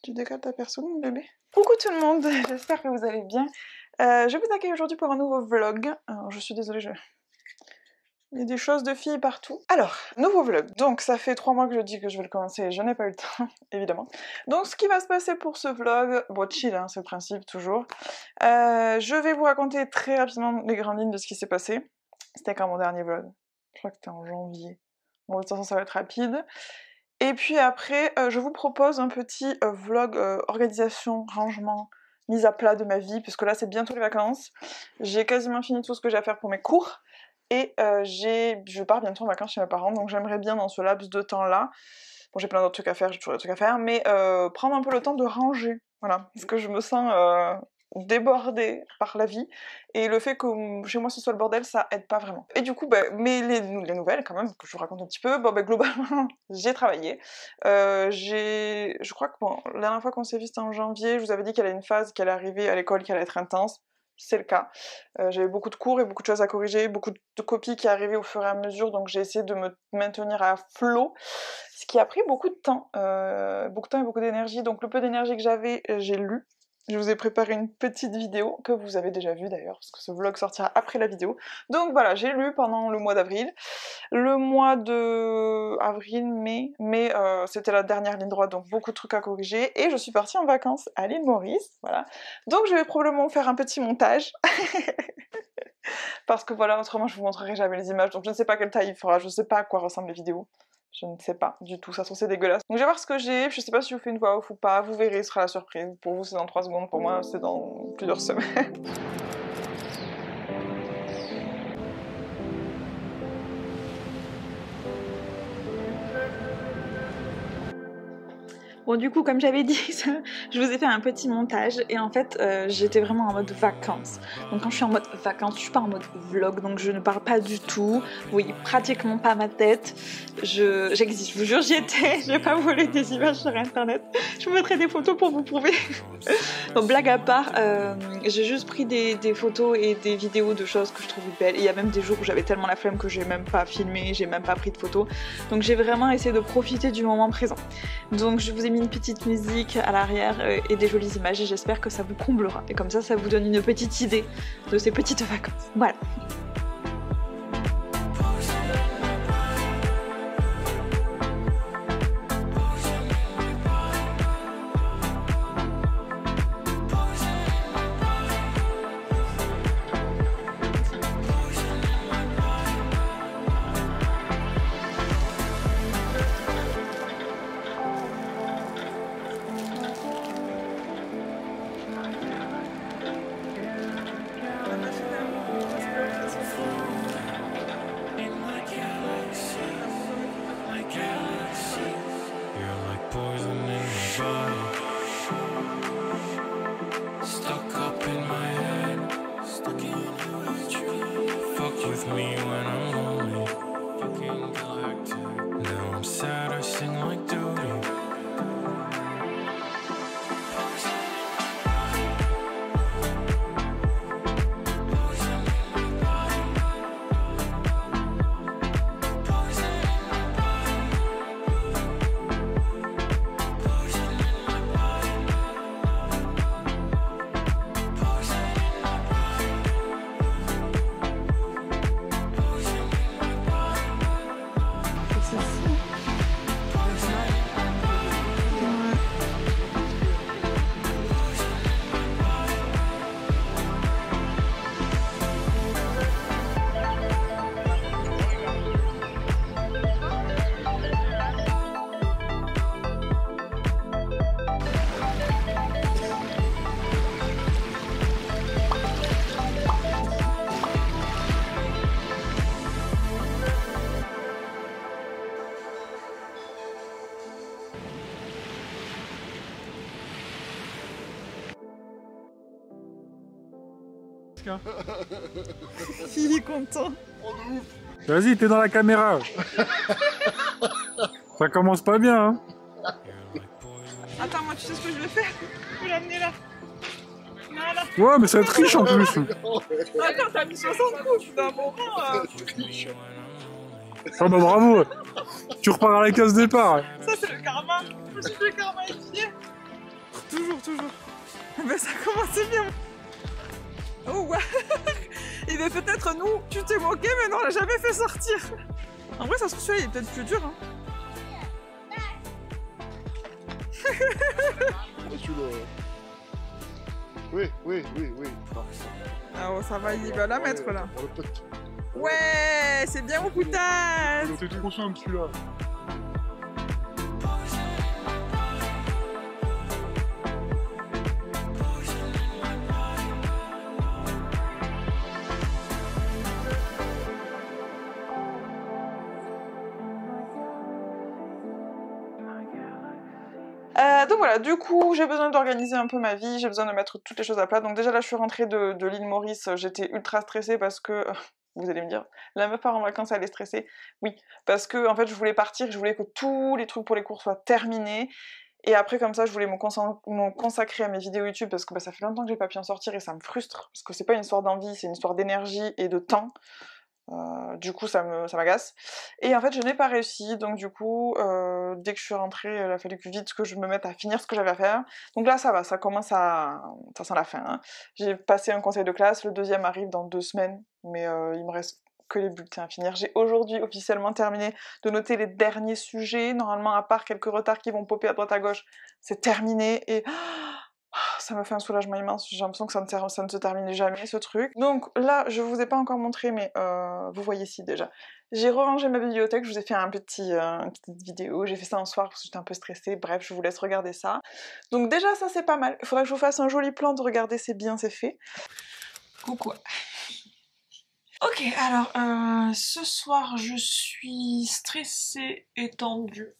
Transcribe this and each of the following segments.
Tu décales ta personne, bébé? Coucou tout le monde, j'espère que vous allez bien. Je vous accueille aujourd'hui pour un nouveau vlog. Alors, je suis désolée, il y a des choses de filles partout. Alors, nouveau vlog. Donc, ça fait 3 mois que je dis que je vais le commencer et je n'ai pas eu le temps, évidemment. Donc, ce qui va se passer pour ce vlog... Bon, chill, hein, c'est le principe, toujours. Je vais vous raconter très rapidement les grandes lignes de ce qui s'est passé. C'était quand mon dernier vlog? Je crois que c'était en janvier. Bon, de toute façon, ça va être rapide. Et puis après, je vous propose un petit vlog organisation, rangement, mise à plat de ma vie, puisque là c'est bientôt les vacances. J'ai quasiment fini tout ce que j'ai à faire pour mes cours, et je pars bientôt en vacances chez mes parents, donc j'aimerais bien dans ce laps de temps-là, bon j'ai plein d'autres trucs à faire, j'ai toujours des trucs à faire, mais prendre un peu le temps de ranger, voilà, parce que je me sens débordée par la vie, et le fait que chez moi ce soit le bordel, ça aide pas vraiment. Et du coup, mais les nouvelles quand même, que je vous raconte un petit peu, bon globalement, j'ai travaillé. Je crois que bon, la dernière fois qu'on s'est vu c'était en janvier, je vous avais dit qu'elle a une phase qui allait arriver à l'école qui allait être intense. C'est le cas. J'avais beaucoup de cours et beaucoup de choses à corriger, beaucoup de copies qui arrivaient au fur et à mesure, donc j'ai essayé de me maintenir à flot, ce qui a pris beaucoup de temps et beaucoup d'énergie. Donc le peu d'énergie que j'avais, j'ai lu. Je vous ai préparé une petite vidéo, que vous avez déjà vue d'ailleurs, parce que ce vlog sortira après la vidéo. Donc voilà, j'ai lu pendant le mois d'avril. Le mois de mai, c'était la dernière ligne droite, donc beaucoup de trucs à corriger. Et je suis partie en vacances à l'île Maurice, voilà. Donc je vais probablement faire un petit montage. Parce que voilà, autrement je vous montrerai jamais les images, donc je ne sais pas quelle taille il fera, je ne sais pas à quoi ressemblent les vidéos. Je ne sais pas du tout, ça c'est dégueulasse. Donc je vais voir ce que j'ai, je sais pas si je vous fais une voix off ou pas, vous verrez, ce sera la surprise. Pour vous c'est dans 3 secondes, pour moi c'est dans plusieurs semaines. Bon du coup comme j'avais dit, je vous ai fait un petit montage et en fait j'étais vraiment en mode vacances. Donc quand je suis en mode vacances, je suis pas en mode vlog, donc je ne parle pas du tout. Vous voyez pratiquement pas ma tête. J'existe, je vous jure j'y étais, je vais pas voler des images sur internet. Je vous mettrai des photos pour vous prouver. Donc blague à part, j'ai juste pris des photos et des vidéos de choses que je trouvais belles. Et il y a même des jours où j'avais tellement la flemme que j'ai même pas filmé, j'ai même pas pris de photos. Donc j'ai vraiment essayé de profiter du moment présent. Donc je vous ai mis une petite musique à l'arrière et des jolies images et j'espère que ça vous comblera. Et comme ça vous donne une petite idée de ces petites vacances. Voilà. Il est content. Vas-y, t'es dans la caméra. Ça commence pas bien, hein. Attends, moi tu sais ce que je vais faire? Je vais l'amener là. Voilà. Ouais, mais ça triche en plus. Attends, t'as mis 60 coups, d'un moment. Ah bah bravo. Tu repars à la case départ. Ça c'est le karma. Je me suis fait karma ici. Mais ça commençait bien. Oh ouais. Il est peut-être nous, tu t'es moqué, mais non, on l'a jamais fait sortir. En vrai, ça se trouve, celui-là, il est peut-être plus dur. Hein. Oui. Ah oh, ça va, il va la mettre là. Ouais, c'est bien mon putain. C'est trop simple celui-là. Donc voilà, du coup, j'ai besoin d'organiser un peu ma vie, j'ai besoin de mettre toutes les choses à plat. Donc déjà là, je suis rentrée de l'île Maurice, j'étais ultra stressée parce que... Vous allez me dire, la meuf part en vacances, elle est stressée. Oui, parce que en fait, je voulais partir, je voulais que tous les trucs pour les cours soient terminés. Et après, comme ça, je voulais me consacrer à mes vidéos YouTube parce que ça fait longtemps que j'ai pas pu en sortir et ça me frustre. Parce que c'est pas une histoire d'envie, c'est une histoire d'énergie et de temps. Du coup, ça m'agace. Et en fait, je n'ai pas réussi, donc du coup, dès que je suis rentrée, il a fallu que vite que je me mette à finir ce que j'avais à faire. Donc là, ça va, ça commence à... Ça sent la fin. Hein. J'ai passé un conseil de classe, le deuxième arrive dans 2 semaines, mais il me reste que les bulletins à finir. J'ai aujourd'hui officiellement terminé de noter les derniers sujets. Normalement, à part quelques retards qui vont popper à droite à gauche, c'est terminé, et... ça me fait un soulagement immense, j'ai l'impression que ça ne se termine jamais ce truc. Donc là, je vous ai pas encore montré, mais vous voyez ici déjà. J'ai rangé ma bibliothèque, je vous ai fait une petite vidéo, j'ai fait ça un soir parce que j'étais un peu stressée, bref, je vous laisse regarder ça. Donc déjà, ça c'est pas mal, il faudrait que je vous fasse un joli plan de regarder, c'est bien, c'est fait. Coucou. Ok, alors, ce soir, je suis stressée et tendue,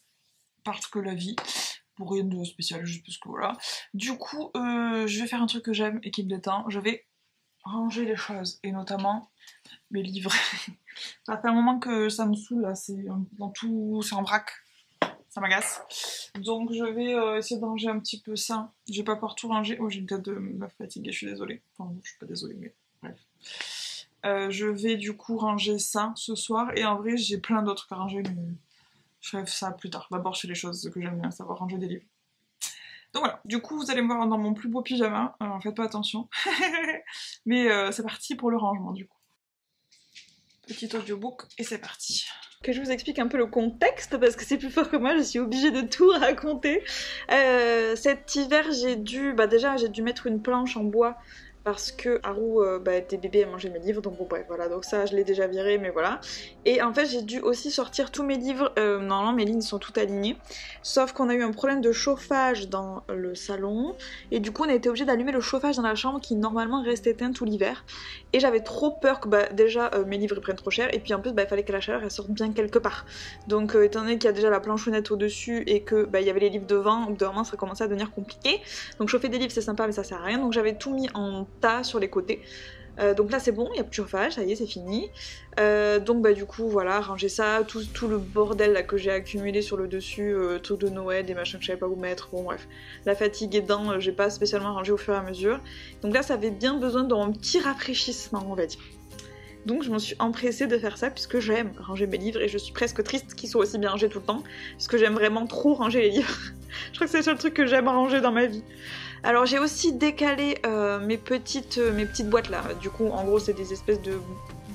parce que la vie... pour rien de spécial, juste parce que voilà. Du coup, je vais faire un truc que j'aime et qui me détend. Je vais ranger les choses, et notamment mes livres. Ça fait un moment que ça me saoule, là, c'est en vrac. Ça m'agace. Donc je vais essayer de ranger un petit peu ça. Je vais pas pouvoir tout ranger. Oh, j'ai une tête de meuf fatiguée, je suis désolée. Enfin, je suis pas désolée, mais bref. Je vais du coup ranger ça ce soir, et en vrai, j'ai plein d'autres à ranger, mais... je ferai ça plus tard. D'abord, je fais les choses que j'aime bien, savoir ranger des livres. Donc voilà, du coup, vous allez me voir dans mon plus beau pyjama. Faites pas attention. Mais c'est parti pour le rangement, du coup. Petit audiobook, et c'est parti. Que je vous explique un peu le contexte, parce que c'est plus fort que moi, je suis obligée de tout raconter. Cet hiver, j'ai dû mettre une planche en bois, parce que Haru était bébé, elle mangeait mes livres, donc bon bref, voilà, donc ça je l'ai déjà viré, mais voilà. Et en fait j'ai dû aussi sortir tous mes livres, normalement mes lignes sont toutes alignées, sauf qu'on a eu un problème de chauffage dans le salon, et du coup on a été obligé d'allumer le chauffage dans la chambre qui normalement reste éteint tout l'hiver, et j'avais trop peur que déjà mes livres ils prennent trop cher, et puis en plus il fallait que la chaleur elle sorte bien quelque part. Donc étant donné qu'il y a déjà la planchonnette au-dessus, et que il y avait les livres devant, au bout d'un moment ça commençait à devenir compliqué, donc chauffer des livres c'est sympa mais ça sert à rien, donc j'avais tout mis en tas sur les côtés. Donc là c'est bon, il n'y a plus de chauffage, ça y est c'est fini. Donc du coup voilà, ranger ça, tout le bordel là que j'ai accumulé sur le dessus, trucs de Noël, des machins que je savais pas où mettre, bon bref. La fatigue aidant, j'ai pas spécialement rangé au fur et à mesure. Donc là ça avait bien besoin d'un petit rafraîchissement on va dire. Donc je me suis empressée de faire ça puisque j'aime ranger mes livres, et je suis presque triste qu'ils soient aussi bien rangés tout le temps, parce que j'aime vraiment trop ranger les livres. Je crois que c'est le seul truc que j'aime ranger dans ma vie. Alors j'ai aussi décalé mes petites boîtes là, du coup en gros c'est des espèces de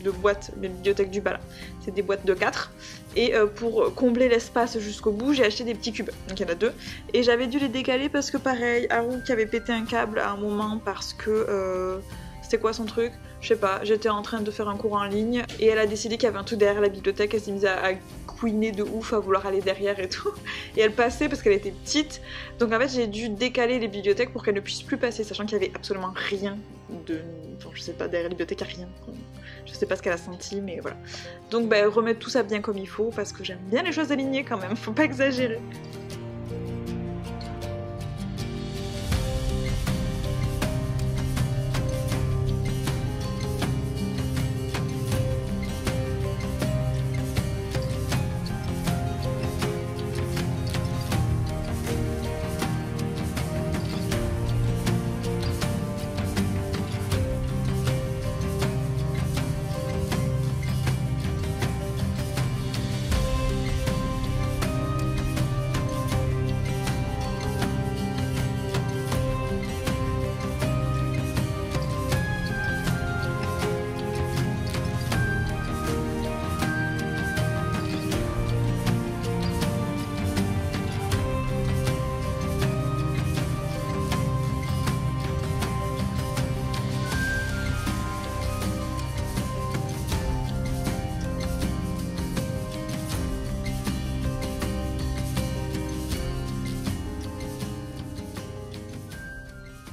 boîtes, mes bibliothèques du bas là, c'est des boîtes de 4, et pour combler l'espace jusqu'au bout j'ai acheté des petits cubes, donc il y en a 2, et j'avais dû les décaler parce que pareil, Haru qui avait pété un câble à un moment parce que... c'était quoi son truc? Je sais pas, j'étais en train de faire un cours en ligne et elle a décidé qu'il y avait un truc derrière la bibliothèque, elle s'est mise à couiner de ouf, à vouloir aller derrière et tout. Et elle passait parce qu'elle était petite, donc en fait j'ai dû décaler les bibliothèques pour qu'elle ne puisse plus passer, sachant qu'il y avait absolument rien de... Enfin je sais pas, derrière la bibliothèque il y a rien. Je sais pas ce qu'elle a senti, mais voilà. Donc remettre tout ça bien comme il faut, parce que j'aime bien les choses alignées quand même, faut pas exagérer.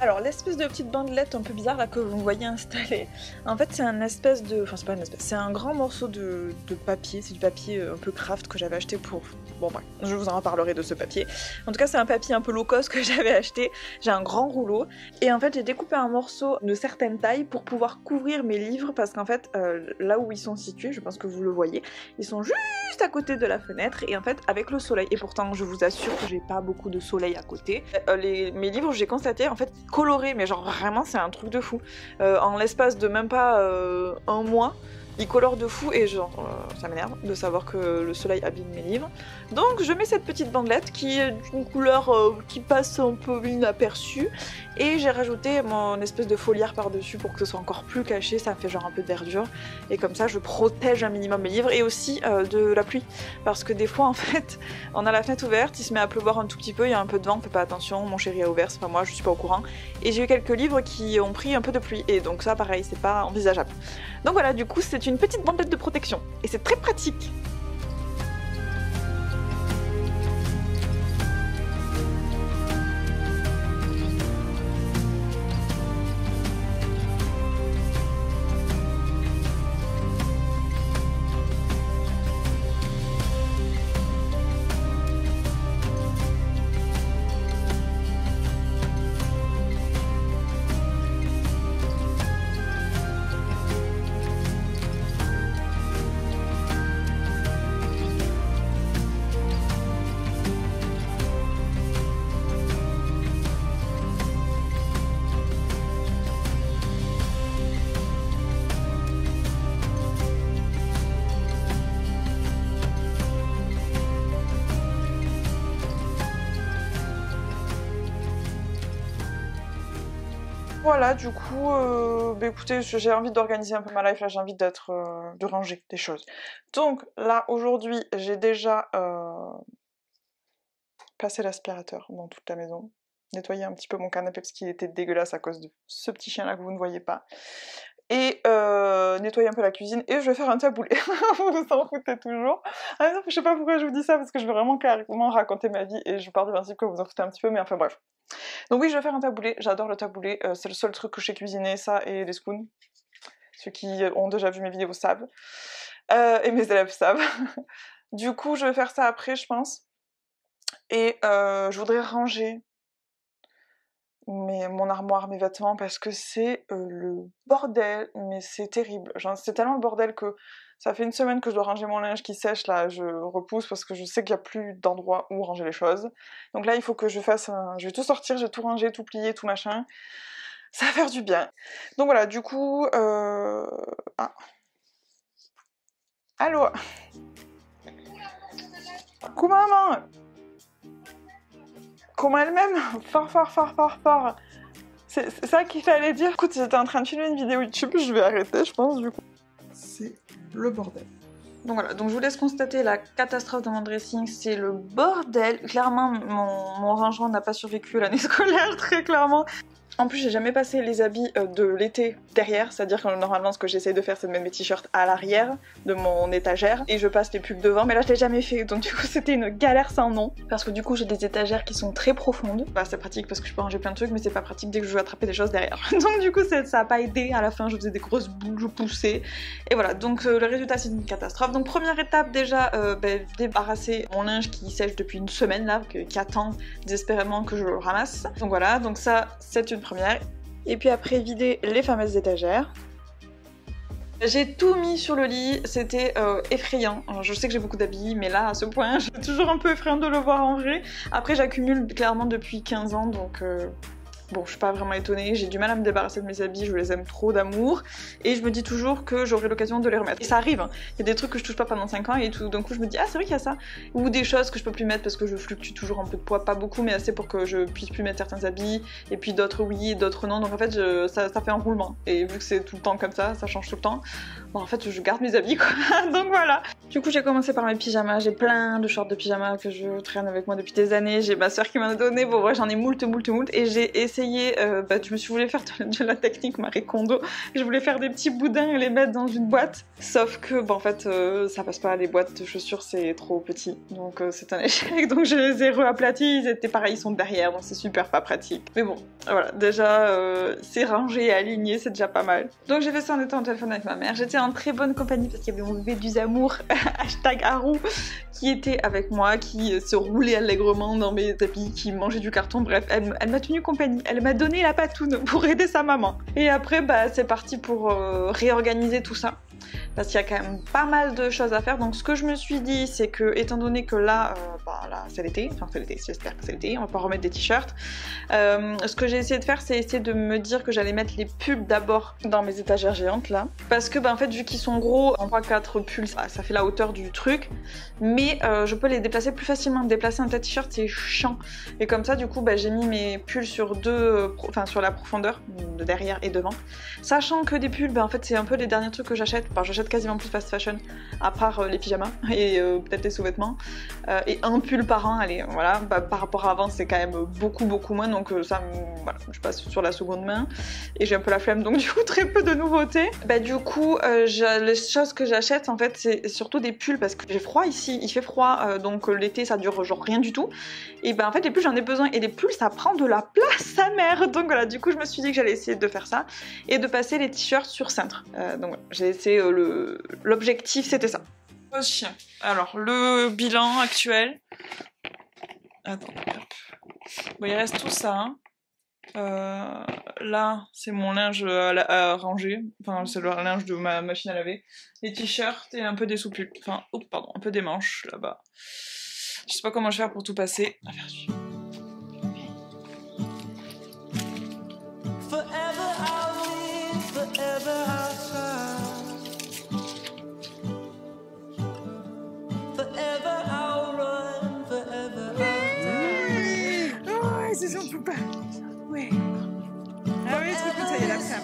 Alors l'espèce de petite bandelette un peu bizarre là que vous me voyez installée, en fait c'est un espèce de... Enfin c'est pas une espèce, c'est un grand morceau de papier, c'est du papier un peu craft que j'avais acheté pour... Bon bref, je vous en reparlerai de ce papier. En tout cas c'est un papier un peu low cost que j'avais acheté, j'ai un grand rouleau, et en fait j'ai découpé un morceau de certaine taille pour pouvoir couvrir mes livres, parce qu'en fait là où ils sont situés, je pense que vous le voyez, ils sont juste à côté de la fenêtre, et en fait avec le soleil, et pourtant je vous assure que j'ai pas beaucoup de soleil à côté, mes livres j'ai constaté en fait coloré, mais genre vraiment c'est un truc de fou. En l'espace de même pas un mois, il colore de fou et genre ça m'énerve de savoir que le soleil abîme mes livres. Donc je mets cette petite bandelette qui est d'une couleur qui passe un peu inaperçue, et j'ai rajouté mon espèce de foliaire par-dessus pour que ce soit encore plus caché, ça fait genre un peu de verdure, et comme ça je protège un minimum mes livres, et aussi de la pluie, parce que des fois en fait on a la fenêtre ouverte, il se met à pleuvoir un tout petit peu, il y a un peu de vent, on fait pas attention, mon chéri a ouvert, c'est pas moi, je suis pas au courant, et j'ai eu quelques livres qui ont pris un peu de pluie, et donc ça pareil c'est pas envisageable. Donc voilà, du coup c'est une petite bandelette de protection, et c'est très pratique. Voilà, du coup, bah écoutez, j'ai envie d'organiser un peu ma life, là j'ai envie de ranger des choses. Donc là, aujourd'hui, j'ai déjà passé l'aspirateur dans toute la maison, nettoyé un petit peu mon canapé parce qu'il était dégueulasse à cause de ce petit chien là que vous ne voyez pas, et nettoyer un peu la cuisine, et je vais faire un taboulé. Vous vous en foutez toujours. Ah non, je sais pas pourquoi je vous dis ça, parce que je veux vraiment carrément raconter ma vie, et je pars du principe que vous en foutez un petit peu, mais enfin bref. Donc oui, je vais faire un taboulé, j'adore le taboulé, c'est le seul truc que je sais cuisiner, ça et les spoons. Ceux qui ont déjà vu mes vidéos savent, et mes élèves savent. Du coup, je vais faire ça après, je pense. Et je voudrais ranger mon armoire, mes vêtements, parce que c'est le bordel, mais c'est terrible. Genre, c'est tellement le bordel que ça fait une semaine que je dois ranger mon linge qui sèche, là je repousse parce que je sais qu'il n'y a plus d'endroit où ranger les choses. Donc là il faut que je fasse je vais tout sortir, je vais tout ranger, tout plier, tout machin. Ça va faire du bien. Donc voilà, du coup... Ah. Allô? Coucou maman! Comment elle-même? Fort, fort, fort, fort, fort. C'est ça qu'il fallait dire. Écoute, j'étais en train de filmer une vidéo YouTube, je vais arrêter, je pense, du coup. C'est le bordel. Donc voilà, donc je vous laisse constater la catastrophe dans mon dressing, c'est le bordel. Clairement, mon rangement n'a pas survécu à l'année scolaire, très clairement. En plus, j'ai jamais passé les habits de l'été derrière, c'est-à-dire que normalement ce que j'essaie de faire c'est de mettre mes t-shirts à l'arrière de mon étagère et je passe les pulls devant, mais là je l'ai jamais fait, donc du coup c'était une galère sans nom, parce que du coup j'ai des étagères qui sont très profondes. Bah c'est pratique parce que je peux ranger plein de trucs, mais c'est pas pratique dès que je veux attraper des choses derrière. Donc du coup ça a pas aidé, à la fin je faisais des grosses boules, je poussais, et voilà, donc le résultat c'est une catastrophe. Donc première étape déjà, débarrasser mon linge qui sèche depuis une semaine là, qui attend désespérément que je le ramasse. Donc voilà, donc ça c'est une première. Et puis après vider les fameuses étagères. J'ai tout mis sur le lit, c'était effrayant. Alors, je sais que j'ai beaucoup d'habits, mais là à ce point c'est toujours un peu effrayant de le voir en vrai. Après j'accumule clairement depuis 15 ans, donc bon, je suis pas vraiment étonnée, j'ai du mal à me débarrasser de mes habits, je les aime trop d'amour, et je me dis toujours que j'aurai l'occasion de les remettre. Et ça arrive, hein. Il y a des trucs que je touche pas pendant 5 ans, et tout d'un coup je me dis, ah c'est vrai qu'il y a ça. Ou des choses que je peux plus mettre parce que je fluctue toujours un peu de poids, pas beaucoup, mais assez pour que je puisse plus mettre certains habits, et puis d'autres oui, d'autres non, donc en fait ça fait un roulement. Et vu que c'est tout le temps comme ça change tout le temps, bon en fait je garde mes habits quoi, donc voilà. Du coup j'ai commencé par mes pyjamas, j'ai plein de shorts de pyjama que je traîne avec moi depuis des années, j'ai ma soeur qui m'en a donné, bon ouais j'en ai moult et j'ai essayé, je me suis voulu faire de la technique Marie Kondo, je voulais faire des petits boudins et les mettre dans une boîte, sauf que en fait ça passe pas, les boîtes de chaussures c'est trop petit, donc c'est un échec, donc je les ai reaplatis, ils étaient pareils, ils sont derrière, donc c'est super pas pratique. Mais bon, voilà, déjà c'est rangé et aligné, c'est déjà pas mal. Donc j'ai fait ça en étant au téléphone avec ma mère, j'étais en très bonne compagnie parce qu'il y avait mon bébé du Zamour, hashtag Haru, qui était avec moi, qui se roulait allègrement dans mes tapis, qui mangeait du carton, bref, elle m'a tenu compagnie, elle m'a donné la patoune pour aider sa maman. Et après, c'est parti pour réorganiser tout ça. Parce qu'il y a quand même pas mal de choses à faire, donc ce que je me suis dit, c'est que, étant donné que là, là c'est l'été, enfin c'est l'été, j'espère que c'est l'été, on va pas remettre des t-shirts, ce que j'ai essayé de faire, c'est essayer de me dire que j'allais mettre les pulls d'abord dans mes étagères géantes là, parce que en fait, vu qu'ils sont gros, en 3-4 pulls, ça fait la hauteur du truc, mais je peux les déplacer plus facilement. Déplacer un t-shirt, c'est chiant, et comme ça, du coup, j'ai mis mes pulls sur sur la profondeur, de derrière et devant, sachant que des pulls, en fait, c'est un peu les derniers trucs que j'achète. J'achète quasiment plus fast fashion, à part les pyjamas et peut-être les sous-vêtements, et un pull par an, allez, voilà, par rapport à avant c'est quand même beaucoup moins, donc ça, voilà, je passe sur la seconde main, et j'ai un peu la flemme, donc du coup très peu de nouveautés. Du coup, les choses que j'achète en fait c'est surtout des pulls, parce que j'ai froid ici, il fait froid, donc l'été ça dure genre rien du tout, et en fait les pulls j'en ai besoin, et les pulls ça prend de la place sa mère, donc voilà, du coup je me suis dit que j'allais essayer de faire ça, et de passer les t-shirts sur cintre, donc voilà, j'ai essayé l'objectif c'était ça. Pose chien. Alors le bilan actuel. Attends, hop. Bon, il reste tout ça. Là, c'est mon linge à ranger. Enfin, c'est le linge de ma machine à laver. Les t-shirts et un peu des sous-pulls. Enfin, oh, pardon, un peu des manches là-bas. Je sais pas comment je vais faire pour tout passer. Ah, perdu. C'est son poupée. Ouais. Ah oui, c'est comme ça, il y a la fin.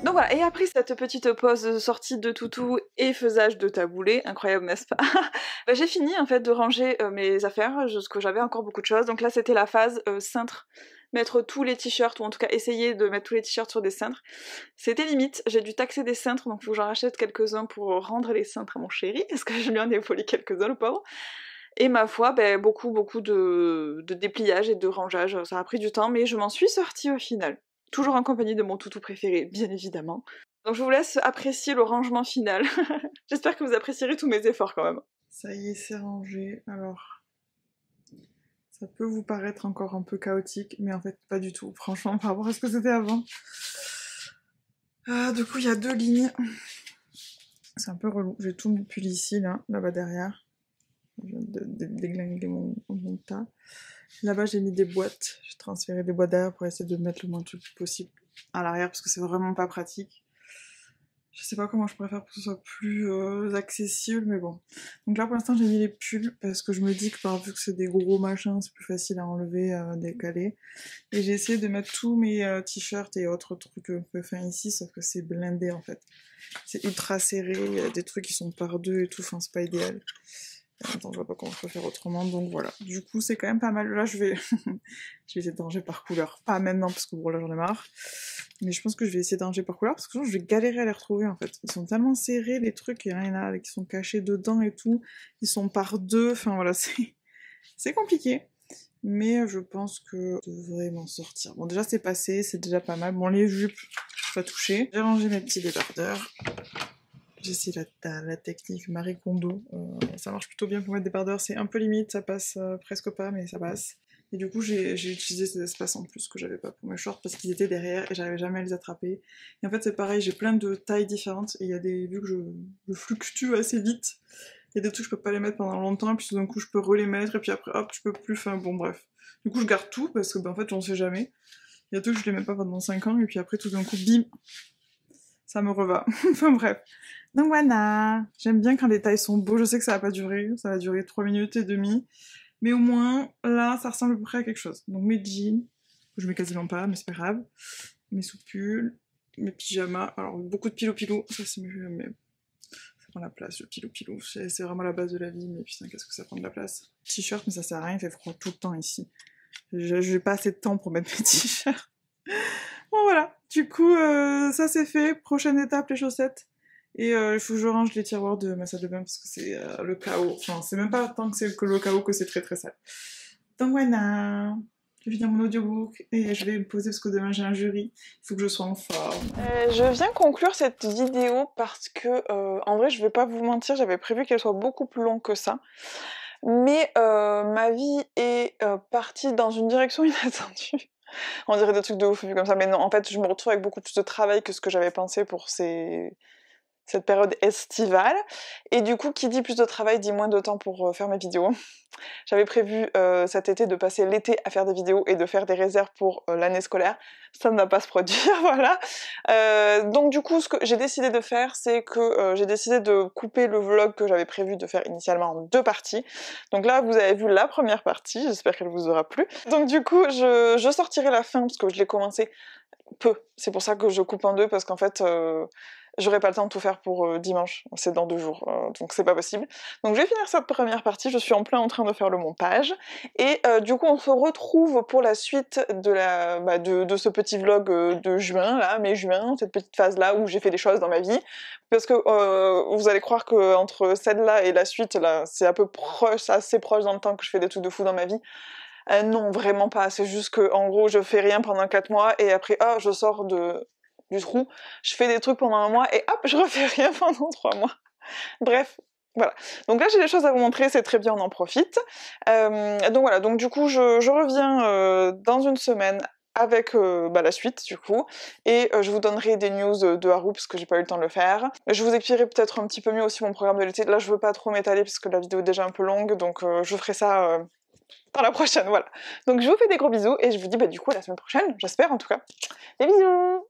Donc voilà, et après cette petite pause sortie de toutou et faisage de taboulé, incroyable n'est-ce pas? J'ai fini en fait de ranger mes affaires, parce que j'avais encore beaucoup de choses, donc là c'était la phase cintre, mettre tous les t-shirts, ou en tout cas essayer de mettre tous les t-shirts sur des cintres. C'était limite, j'ai dû taxer des cintres, donc faut que j'en rachète quelques-uns pour rendre les cintres à mon chéri, parce que je lui en ai volé quelques-uns, le pauvre. Et ma foi, beaucoup de dépliage et de rangeage, ça a pris du temps, mais je m'en suis sortie au final. Toujours en compagnie de mon toutou préféré, bien évidemment. Donc je vous laisse apprécier le rangement final. J'espère que vous apprécierez tous mes efforts quand même. Ça y est, c'est rangé. Alors, ça peut vous paraître encore un peu chaotique, mais en fait pas du tout, franchement, par rapport à ce que c'était avant. Du coup, il y a 2 lignes. C'est un peu relou. J'ai tout mes pulls ici, là-bas derrière. Je viens de déglinguer mon tas. Là-bas, j'ai mis des boîtes. J'ai transféré des boîtes derrière pour essayer de mettre le moins de trucs possible à l'arrière parce que c'est vraiment pas pratique. Je sais pas comment je pourrais faire pour que ce soit plus accessible, mais bon. Donc là pour l'instant j'ai mis les pulls parce que je me dis que vu que c'est des gros machins, c'est plus facile à enlever, décaler. Et j'ai essayé de mettre tous mes t-shirts et autres trucs un peu fins ici, sauf que c'est blindé en fait. C'est ultra serré, il y a des trucs qui sont par deux et tout, enfin c'est pas idéal. Attends, je vois pas comment je peux faire autrement, donc voilà. Du coup, c'est quand même pas mal. Là, je vais essayer de ranger par couleur. Pas maintenant, parce que bon, là, j'en ai marre. Mais je pense que je vais essayer de ranger par couleur, parce que sinon, je vais galérer à les retrouver, en fait. Ils sont tellement serrés, les trucs, il y en a qui sont cachés dedans et tout. Ils sont par deux, enfin voilà, c'est compliqué. Mais je pense que je devrais m'en sortir. Bon, déjà, c'est passé, c'est déjà pas mal. Bon, les jupes, pas touché. J'ai rangé mes petits débardeurs. J'essaie la technique Marie Kondo, ça marche plutôt bien pour mettre des débardeurs, c'est un peu limite, ça passe presque pas, mais ça passe. Et du coup, j'ai utilisé ces espaces en plus que j'avais pas pour mes shorts parce qu'ils étaient derrière et j'arrivais jamais à les attraper. Et en fait, c'est pareil, j'ai plein de tailles différentes et il y a vu que je fluctue assez vite, il y a des trucs je peux pas les mettre pendant longtemps, et puis tout d'un coup, je peux reles mettre et puis après, hop, je peux plus, enfin bon, bref. Du coup, je garde tout parce que, en fait, j'en sais jamais. Il y a des trucs que je les mets pas pendant 5 ans et puis après, tout d'un coup, bim, ça me reva. Enfin bref. Donc voilà, j'aime bien quand les tailles sont beaux, je sais que ça va pas durer, ça va durer 3 minutes et demie, mais au moins, là, ça ressemble à peu près à quelque chose. Donc mes jeans, que je mets quasiment pas, mais c'est pas grave, mes sous-pulls, mes pyjamas, alors beaucoup de pilou-pilou, ça c'est ça prend la place, le pilou-pilou, c'est vraiment la base de la vie, mais putain, qu'est-ce que ça prend de la place. T-shirt, mais ça sert à rien, il fait froid tout le temps ici. J'ai pas assez de temps pour mettre mes t-shirts. Bon voilà, du coup, ça c'est fait, prochaine étape, les chaussettes. Et il faut que je range les tiroirs de ma salle de bain parce que c'est le chaos. Enfin, c'est même pas tant que c'est que le chaos que c'est très très sale. Donc voilà, je vais finir mon audiobook et je vais me poser parce que demain j'ai un jury. Il faut que je sois en forme. Je viens conclure cette vidéo parce que, en vrai, je vais pas vous mentir, j'avais prévu qu'elle soit beaucoup plus longue que ça. Mais ma vie est partie dans une direction inattendue. On dirait des trucs de ouf vu comme ça, mais non, en fait, je me retrouve avec beaucoup plus de travail que ce que j'avais pensé pour cette période estivale, et du coup, qui dit plus de travail, dit moins de temps pour faire mes vidéos. J'avais prévu cet été de passer l'été à faire des vidéos et de faire des réserves pour l'année scolaire. Ça ne va pas se produire, voilà. Donc du coup, ce que j'ai décidé de faire, c'est que j'ai décidé de couper le vlog que j'avais prévu de faire initialement en 2 parties. Donc là, vous avez vu la première partie, j'espère qu'elle vous aura plu. Donc du coup, je sortirai la fin, parce que je l'ai commencé peu. C'est pour ça que je coupe en 2, parce qu'en fait... j'aurai pas le temps de tout faire pour dimanche, c'est dans 2 jours, donc c'est pas possible. Donc je vais finir cette première partie, je suis en plein en train de faire le montage, et du coup on se retrouve pour la suite de ce petit vlog de juin, là, mai-juin, cette petite phase-là où j'ai fait des choses dans ma vie, parce que vous allez croire que entre celle-là et la suite, là, c'est assez proche dans le temps que je fais des trucs de fou dans ma vie. Non, vraiment pas, c'est juste que en gros je fais rien pendant 4 mois, et après, je sors du trou, je fais des trucs pendant 1 mois et hop, je refais rien pendant 3 mois. Bref, voilà. Donc là j'ai des choses à vous montrer, c'est très bien, on en profite. Donc voilà, donc du coup je reviens dans une semaine avec la suite du coup, et je vous donnerai des news de Haru parce que j'ai pas eu le temps de le faire. Je vous expliquerai peut-être un petit peu mieux aussi mon programme de l'été. Là je veux pas trop m'étaler parce que la vidéo est déjà un peu longue, donc je ferai ça dans la prochaine, voilà. Donc je vous fais des gros bisous et je vous dis du coup à la semaine prochaine, j'espère en tout cas. Des bisous!